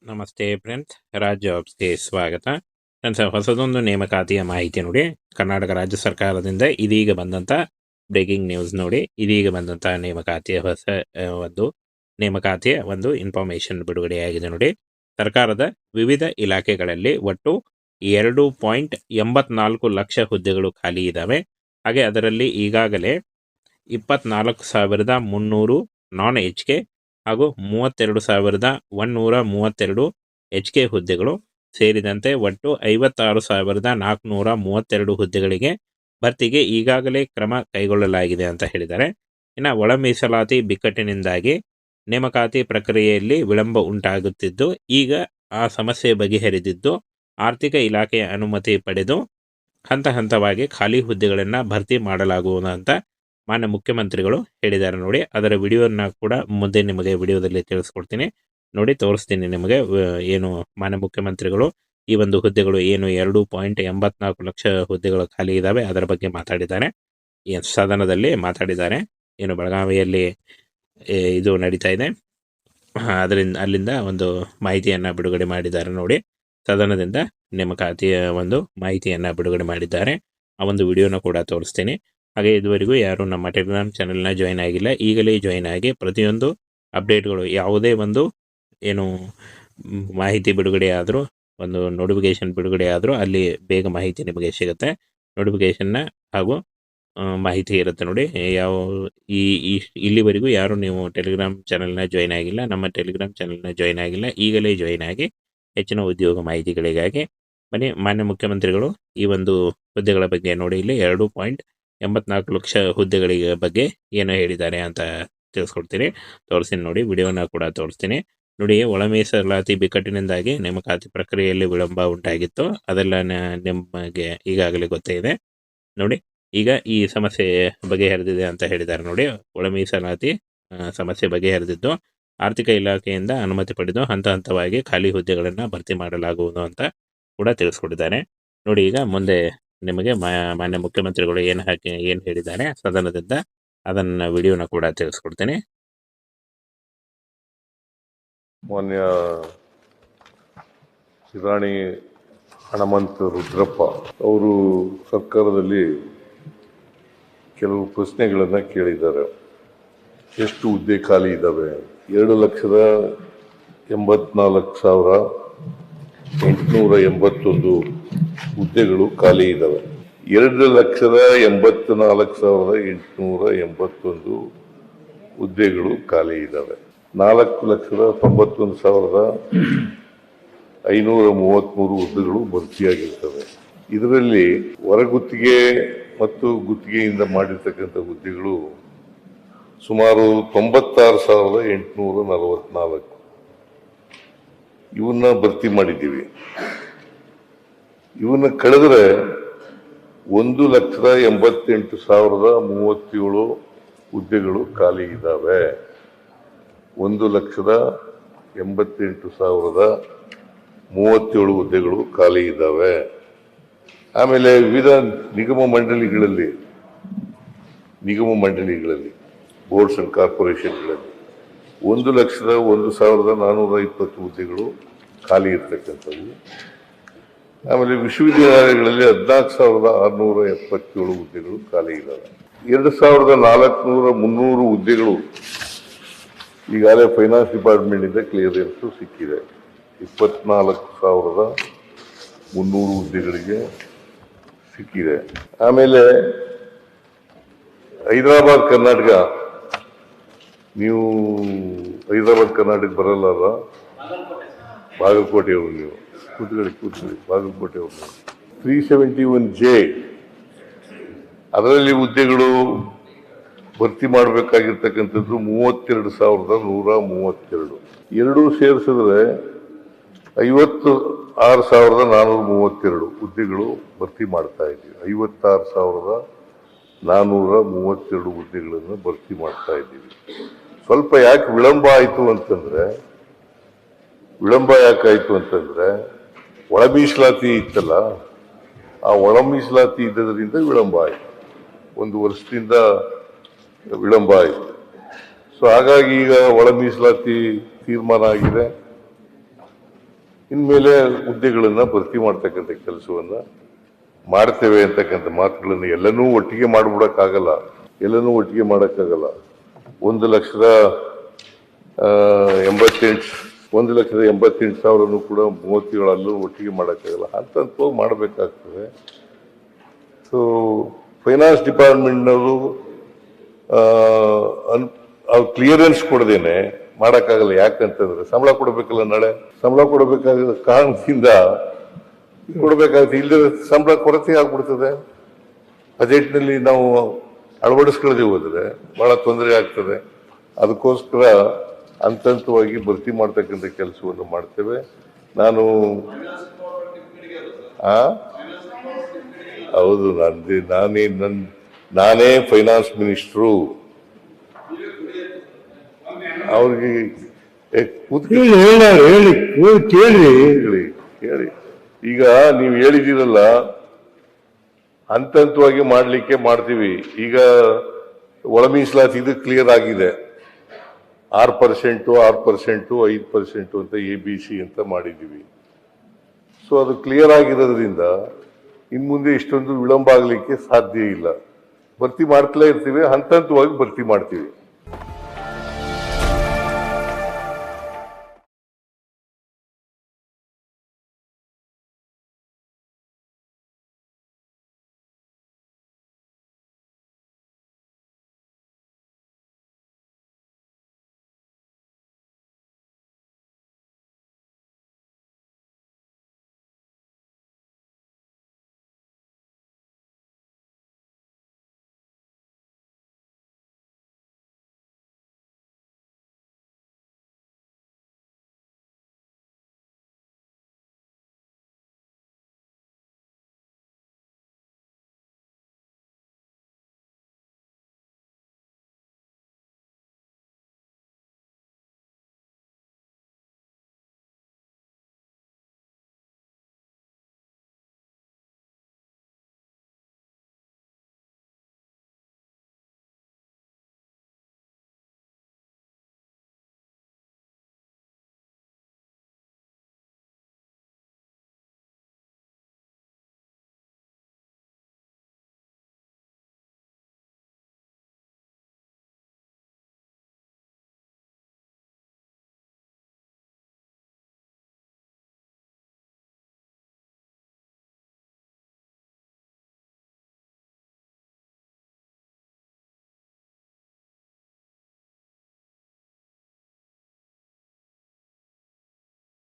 ನಮಸ್ತೆ ಫ್ರೆಂಡ್ಸ್, ರಾಜ್ ಜಾಬ್ಸ್ಗೆ ಸ್ವಾಗತ. ಫ್ರೆಂಡ್ಸ್, ಹೊಸದೊಂದು ನೇಮಕಾತಿಯ ಮಾಹಿತಿ ನೋಡಿ. ಕರ್ನಾಟಕ ರಾಜ್ಯ ಸರ್ಕಾರದಿಂದ ಇದೀಗ ಬಂದಂಥ ಬ್ರೇಕಿಂಗ್ ನ್ಯೂಸ್ ನೋಡಿ. ಇದೀಗ ಬಂದಂಥ ನೇಮಕಾತಿಯ ಒಂದು ಇನ್ಫಾರ್ಮೇಷನ್ ಬಿಡುಗಡೆಯಾಗಿದೆ ನೋಡಿ. ಸರ್ಕಾರದ ವಿವಿಧ ಇಲಾಖೆಗಳಲ್ಲಿ ಒಟ್ಟು 2.84 ಲಕ್ಷ ಹುದ್ದೆಗಳು ಖಾಲಿ ಇದ್ದಾವೆ. ಹಾಗೆ ಅದರಲ್ಲಿ ಈಗಾಗಲೇ 24,300 ನಾನ್ HK ಹಾಗೂ 32,132 HK ಹುದ್ದೆಗಳು ಸೇರಿದಂತೆ ಒಟ್ಟು 56,432 ಹುದ್ದೆಗಳಿಗೆ ಭರ್ತಿಗೆ ಈಗಾಗಲೇ ಕ್ರಮ ಕೈಗೊಳ್ಳಲಾಗಿದೆ ಅಂತ ಹೇಳಿದ್ದಾರೆ. ಇನ್ನು ಒಳ ಮೀಸಲಾತಿ ಬಿಕ್ಕಟ್ಟಿನಿಂದಾಗಿ ನೇಮಕಾತಿ ಪ್ರಕ್ರಿಯೆಯಲ್ಲಿ ವಿಳಂಬ ಉಂಟಾಗುತ್ತಿದ್ದು, ಈಗ ಆ ಸಮಸ್ಯೆ ಬಗೆಹರಿದಿದ್ದು ಆರ್ಥಿಕ ಇಲಾಖೆಯ ಅನುಮತಿ ಪಡೆದು ಹಂತ ಹಂತವಾಗಿ ಖಾಲಿ ಹುದ್ದೆಗಳನ್ನು ಭರ್ತಿ ಮಾಡಲಾಗುವುದು ಅಂತ ಮಾನ್ಯ ಮುಖ್ಯಮಂತ್ರಿಗಳು ಹೇಳಿದ್ದಾರೆ ನೋಡಿ. ಅದರ ವಿಡಿಯೋನ ಕೂಡ ಮುಂದೆ ನಿಮಗೆ ವಿಡಿಯೋದಲ್ಲಿ ತಿಳಿಸ್ಕೊಡ್ತೀನಿ ನೋಡಿ, ತೋರಿಸ್ತೀನಿ ನಿಮಗೆ. ಏನು ಮಾನ್ಯ ಮುಖ್ಯಮಂತ್ರಿಗಳು ಈ ಒಂದು ಹುದ್ದೆಗಳು ಏನು 2.84 ಲಕ್ಷ ಹುದ್ದೆಗಳು ಖಾಲಿ ಇದ್ದಾವೆ ಅದರ ಬಗ್ಗೆ ಮಾತಾಡಿದ್ದಾರೆ, ಸದನದಲ್ಲಿ ಮಾತಾಡಿದ್ದಾರೆ. ಏನು ಬೆಳಗಾವಿಯಲ್ಲಿ ಇದು ನಡೀತಾ ಇದೆ, ಅಲ್ಲಿಂದ ಒಂದು ಮಾಹಿತಿಯನ್ನು ಬಿಡುಗಡೆ ಮಾಡಿದ್ದಾರೆ ನೋಡಿ. ಸದನದಿಂದ ನೇಮಕಾತಿಯ ಒಂದು ಮಾಹಿತಿಯನ್ನು ಬಿಡುಗಡೆ ಮಾಡಿದ್ದಾರೆ. ಆ ಒಂದು ವಿಡಿಯೋನ ಕೂಡ ತೋರಿಸ್ತೀನಿ. ಹಾಗೆ ಇದುವರೆಗೂ ಯಾರು ನಮ್ಮ ಟೆಲಿಗ್ರಾಮ್ ಚಾನೆಲ್ನ ಜಾಯ್ನ್ ಆಗಿಲ್ಲ, ಈಗಲೇ ಜಾಯ್ನ್ ಆಗಿ ಪ್ರತಿಯೊಂದು ಅಪ್ಡೇಟ್ಗಳು, ಯಾವುದೇ ಒಂದು ಏನು ಮಾಹಿತಿ ಬಿಡುಗಡೆ ಆದರೂ, ಒಂದು ನೋಟಿಫಿಕೇಷನ್ ಬಿಡುಗಡೆ ಆದರೂ ಅಲ್ಲಿ ಬೇಗ ಮಾಹಿತಿ ನಿಮಗೆ ಸಿಗುತ್ತೆ. ನೋಟಿಫಿಕೇಷನ್ನ ಹಾಗೂ ಮಾಹಿತಿ ಇರುತ್ತೆ ನೋಡಿ. ಇಲ್ಲಿವರೆಗೂ ಯಾರು ನೀವು ಟೆಲಿಗ್ರಾಮ್ ಚಾನೆಲ್ನ ಜಾಯ್ನ್ ಆಗಿಲ್ಲ, ನಮ್ಮ ಟೆಲಿಗ್ರಾಮ್ ಚಾನೆಲ್ನ ಜಾಯ್ನ್ ಆಗಿಲ್ಲ, ಈಗಲೇ ಜಾಯ್ನ್ ಆಗಿ ಹೆಚ್ಚಿನ ಉದ್ಯೋಗ ಮಾಹಿತಿಗಳಿಗಾಗಿ ಬನ್ನಿ. ಮಾನ್ಯ ಮುಖ್ಯಮಂತ್ರಿಗಳು ಈ ಒಂದು ಹುದ್ದೆಗಳ ಬಗ್ಗೆ ನೋಡಿ, ಇಲ್ಲಿ 2.84 ಲಕ್ಷ ಹುದ್ದೆಗಳಿಗೆ ಬಗ್ಗೆ ಏನು ಹೇಳಿದ್ದಾರೆ ಅಂತ ತಿಳಿಸ್ಕೊಡ್ತೀನಿ, ತೋರಿಸ್ತೀನಿ ನೋಡಿ. ವಿಡಿಯೋನ ಕೂಡ ತೋರಿಸ್ತೀನಿ ನೋಡಿ. ಒಳ ಮೀಸಲಾತಿ ಬಿಕ್ಕಟ್ಟಿನಿಂದಾಗಿ ನೇಮಕಾತಿ ಪ್ರಕ್ರಿಯೆಯಲ್ಲಿ ವಿಳಂಬ ಉಂಟಾಗಿತ್ತು, ಅದೆಲ್ಲ ನಿಮಗೆ ಈಗಾಗಲೇ ಗೊತ್ತೇ ಇದೆ ನೋಡಿ. ಈಗ ಈ ಸಮಸ್ಯೆ ಬಗೆಹರಿದಿದೆ ಅಂತ ಹೇಳಿದ್ದಾರೆ ನೋಡಿ. ಒಳ ಮೀಸಲಾತಿ ಸಮಸ್ಯೆ ಬಗೆಹರಿದಿದ್ದು ಆರ್ಥಿಕ ಇಲಾಖೆಯಿಂದ ಅನುಮತಿ ಪಡೆದು ಹಂತ ಹಂತವಾಗಿ ಖಾಲಿ ಹುದ್ದೆಗಳನ್ನು ಭರ್ತಿ ಮಾಡಲಾಗುವುದು ಅಂತ ಕೂಡ ತಿಳಿಸ್ಕೊಟ್ಟಿದ್ದಾರೆ ನೋಡಿ. ಈಗ ಮುಂದೆ ನಿಮಗೆ ಮಾನ್ಯ ಮುಖ್ಯಮಂತ್ರಿಗಳು ಏನು ಹೇಳಿದ್ದಾರೆ ಸದನದಿಂದ, ಅದನ್ನ ವಿಡಿಯೋನ ಕೂಡ ತಿಳಿಸ್ಕೊಡ್ತೇನೆ. ಮಾನ್ಯ ಶಿರಾಣಿ ಹಣಮಂತ ರುದ್ರಪ್ಪ ಅವರು ಸರ್ಕಾರದಲ್ಲಿ ಕೆಲವು ಪ್ರಶ್ನೆಗಳನ್ನು ಕೇಳಿದ್ದಾರೆ. ಎಷ್ಟು ಹುದ್ದೆ ಖಾಲಿ ಇದ್ದಾವೆ? 2,84,881 ಹುದ್ದೆಗಳು ಖಾಲಿ ಇದ್ದಾವೆ. 2,84,881 ಹುದ್ದೆಗಳು ಖಾಲಿ ಇದ್ದಾವೆ. 4,91,533 ಹುದ್ದೆಗಳು ಭರ್ತಿಯಾಗಿರ್ತವೆ. ಇದರಲ್ಲಿ ಹೊರಗುತ್ತಿಗೆ ಮತ್ತು ಗುತ್ತಿಗೆಯಿಂದ ಮಾಡಿರ್ತಕ್ಕಂಥ ಹುದ್ದೆಗಳು ಸುಮಾರು 96,844 ಇವನ್ನ ಭರ್ತಿ ಮಾಡಿದ್ದೀವಿ. ಇವನ್ನ ಕಳೆದ್ರೆ 1,88,037 ಹುದ್ದೆಗಳು ಖಾಲಿ ಇದ್ದಾವೆ. 1,88,037 ಹುದ್ದೆಗಳು ಖಾಲಿ ಇದ್ದಾವೆ. ಆಮೇಲೆ ವಿವಿಧ ನಿಗಮ ಮಂಡಳಿಗಳಲ್ಲಿ ಬೋರ್ಡ್ಸ್ ಅಂಡ್ ಕಾರ್ಪೊರೇಷನ್ಗಳಲ್ಲಿ 1,01,420 ಹುದ್ದೆಗಳು ಖಾಲಿ ಇರ್ತಕ್ಕಂಥವು. ಆಮೇಲೆ ವಿಶ್ವವಿದ್ಯಾಲಯಗಳಲ್ಲಿ 14,677 ಹುದ್ದೆಗಳು ಖಾಲಿ ಇದ್ದಾವೆ. 2,400 ಹುದ್ದೆಗಳು ಈಗಾಗಲೇ ಫೈನಾನ್ಸ್ ಡಿಪಾರ್ಟ್ಮೆಂಟ್ ಇಂದ ಕ್ಲಿಯರೆನ್ಸ್ ಸಿಕ್ಕಿದೆ. 24,300 ಹುದ್ದೆಗಳಿಗೆ ಸಿಕ್ಕಿದೆ. ಆಮೇಲೆ ಹೈದರಾಬಾದ್ ಕರ್ನಾಟಕ, ನೀವು ಹೈದರಾಬಾದ್ ಕರ್ನಾಟಕ ಬರಲ್ಲ, ಬಾಗಲಕೋಟೆಯವರು ನೀವು, ಕೂತ್ಕೊಳ್ಳಿ ಬಾಗಲಕೋಟೆಯವರು. 371J ಅದರಲ್ಲಿ ಹುದ್ದೆಗಳು ಭರ್ತಿ ಮಾಡಬೇಕಾಗಿರ್ತಕ್ಕಂಥದ್ದು 32,132. ಎರಡೂ ಸೇರಿಸಿದ್ರೆ 56,432 ಹುದ್ದೆಗಳು ಭರ್ತಿ ಮಾಡ್ತಾ ಇದ್ದೀವಿ. 56,432 ಹುದ್ದೆಗಳನ್ನು ಭರ್ತಿ ಮಾಡ್ತಾ ಇದ್ದೀವಿ. ಸ್ವಲ್ಪ ಯಾಕೆ ವಿಳಂಬ ಆಯಿತು ಅಂತಂದ್ರೆ, ಒಳ ಮೀಸಲಾತಿ ಇತ್ತಲ್ಲ, ಆ ಒಳ ಮೀಸಲಾತಿ ಇದ್ದದರಿಂದ ವಿಳಂಬ ಆಯಿತು. 1 ವರ್ಷದಿಂದ ವಿಳಂಬ ಆಯಿತು. ಸೊ ಹಾಗಾಗಿ ಈಗ ಒಳ ಮೀಸಲಾತಿ ತೀರ್ಮಾನ ಆಗಿದೆ. ಇನ್ಮೇಲೆ ಹುದ್ದೆಗಳನ್ನ ಭರ್ತಿ ಮಾಡ್ತಕ್ಕಂಥ ಕೆಲಸವನ್ನ ಮಾಡ್ತೇವೆ ಅಂತಕ್ಕಂಥ ಮಾತುಗಳನ್ನು ಎಲ್ಲನೂ ಒಟ್ಟಿಗೆ ಮಾಡ್ಬಿಡಕ್ಕಾಗಲ್ಲ. ಎಲ್ಲನೂ ಒಟ್ಟಿಗೆ ಮಾಡಕ್ಕಾಗಲ್ಲ. 1,88,000 ಕೂಡ 37 ಒಟ್ಟಿಗೆ ಮಾಡಕ್ಕಾಗಲ್ಲ. ಹಂತ ಹಂತವಾಗಿ ಮಾಡಬೇಕಾಗ್ತದೆ. ಸೊ ಫೈನಾನ್ಸ್ ಡಿಪಾರ್ಟ್ಮೆಂಟ್ನವರು ಅವ್ರು ಕ್ಲಿಯರೆನ್ಸ್ ಕೊಡದೇನೆ ಮಾಡಕ್ಕಾಗಲ್ಲ. ಯಾಕಂತಂದ್ರೆ ಸಂಬಳ ಕೊಡಬೇಕಲ್ಲ. ನಾಳೆ ಸಂಬಳ ಕೊಡಬೇಕಾದ ಕಾರಣದಿಂದ ಕೊಡಬೇಕಾಗುತ್ತೆ. ಇಲ್ಲದ ಸಂಬಳ ಕೊರತೆ ಆಗ್ಬಿಡ್ತದೆ. ಬಜೆಟ್ನಲ್ಲಿ ನಾವು ಅಳವಡಿಸ್ಕೊಳ್ಳದೆ ಹೋದ್ರೆ ಬಹಳ ತೊಂದರೆ ಆಗ್ತದೆ. ಅದಕ್ಕೋಸ್ಕರ ಹಂತ ಹಂತವಾಗಿ ಭರ್ತಿ ಮಾಡ್ತಕ್ಕಂಥ ಕೆಲಸವನ್ನು ಮಾಡ್ತೇವೆ. ನಾನು ಹೌದು, ನಾನೇ ಫೈನಾನ್ಸ್ ಮಿನಿಸ್ಟ್ರು. ಅವ್ರಿಗೆ ಹೇಳಿ ಈಗ ನೀವು ಹೇಳಿದಿರಲ್ಲ, ಹಂತ ಹಂತವಾಗಿ ಮಾಡ್ಲಿಕ್ಕೆ ಮಾಡ್ತೀವಿ. ಈಗ ಒಳ ಮೀಸಲಾತಿ ಇದು ಕ್ಲಿಯರ್ ಆಗಿದೆ. 6%, 5% ಅಂತ ABC ಅಂತ ಮಾಡಿದ್ದೀವಿ. ಸೊ ಅದು ಕ್ಲಿಯರ್ ಆಗಿರೋದ್ರಿಂದ ಇನ್ ಮುಂದೆ ಇಷ್ಟೊಂದು ವಿಳಂಬ ಆಗ್ಲಿಕ್ಕೆ ಸಾಧ್ಯ ಇಲ್ಲ. ಭರ್ತಿ ಮಾಡ್ತಲೇ ಇರ್ತೀವಿ. ಹಂತ ಹಂತವಾಗಿ ಭರ್ತಿ ಮಾಡ್ತೀವಿ.